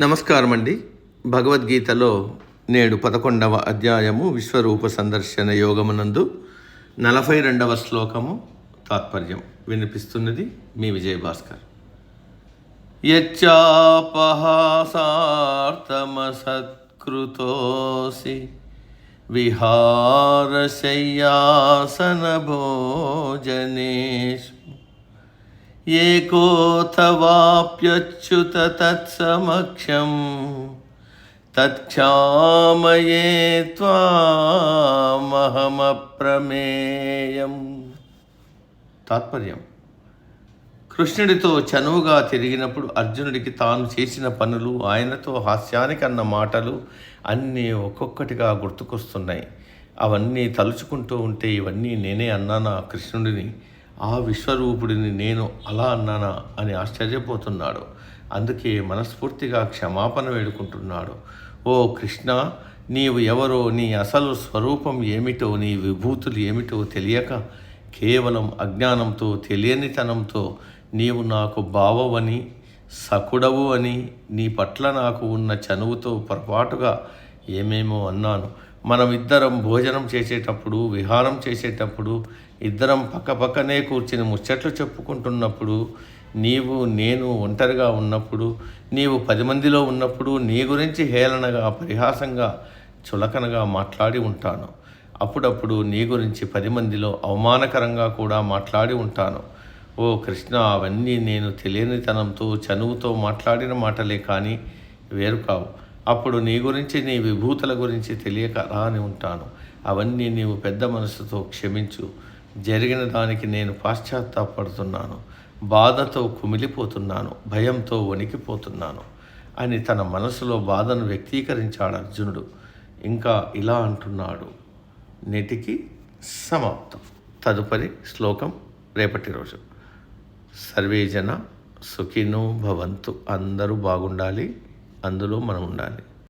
నమస్కారం అండి. భగవద్గీతలో నేడు 11వ అధ్యాయము విశ్వరూప సందర్శన యోగమునందు 42వ శ్లోకము తాత్పర్యం వినిపిస్తున్నది మీ విజయభాస్కర్. యచ్చాపహాసార్థమసత్కృతోసి విహారశయ్యాసన భోజనేషు ఏకోథవాప్యచ్యుత తత్సమక్షం తత్క్షామయే త్వామహమప్రమేయం. తాత్పర్యం: కృష్ణుడితో చనువుగా తిరిగినప్పుడు అర్జునుడికి తాను చేసిన పనులు, ఆయనతో హాస్యానికన్న మాటలు అన్నీ ఒక్కొక్కటిగా గుర్తుకొస్తున్నాయి. అవన్నీ తలుచుకుంటూ ఉంటే ఇవన్నీ నేనే అన్నానా కృష్ణుడిని, ఆ విశ్వరూపుడిని నేను అలా అన్నానా అని ఆశ్చర్యపోతున్నాడు. అందుకే మనస్ఫూర్తిగా క్షమాపణ వేడుకుంటున్నాడు. ఓ కృష్ణ, నీవు ఎవరో, నీ అసలు స్వరూపం ఏమిటో, నీ విభూతులు ఏమిటో తెలియక కేవలం అజ్ఞానంతో, తెలియనితనంతో నీవు నాకు బావవని, సకుడవు అని, నీ పట్ల నాకు ఉన్న చనువుతో పొరపాటుగా ఏమేమో అన్నాను. మనమిద్దరం భోజనం చేసేటప్పుడు, విహారం చేసేటప్పుడు, ఇద్దరం పక్కపక్కనే కూర్చుని ముచ్చట్లు చెప్పుకుంటున్నప్పుడు, నీవు నేను ఒంటరిగా ఉన్నప్పుడు, నీవు 10 మందిలో ఉన్నప్పుడు నీ గురించి హేళనగా, పరిహాసంగా, చులకనగా మాట్లాడి ఉంటాను. అప్పుడప్పుడు నీ గురించి 10 మందిలో అవమానకరంగా కూడా మాట్లాడి ఉంటాను. ఓ కృష్ణ, అవన్నీ నేను తెలియనితనంతో, చనువుతో మాట్లాడిన మాటలే కానీ వేరు కావు. అప్పుడు నీ గురించి, నీ విభూతుల గురించి తెలియక రాని ఉంటాను. అవన్నీ నీవు పెద్ద మనసుతో క్షమించు. జరిగిన దానికి నేను పాశ్చాత్తాపడుతున్నాను, బాధతో కుమిలిపోతున్నాను, భయంతో వణికిపోతున్నాను అని తన మనసులో బాధను వ్యక్తీకరించాడు అర్జునుడు. ఇంకా ఇలా అంటున్నాడు. నేటికి సమాప్తం. తదుపరి శ్లోకం రేపటి రోజు. సర్వే జన సుఖినో భవంతు. అందరూ బాగుండాలి, అందులో మనం ఉండాలి.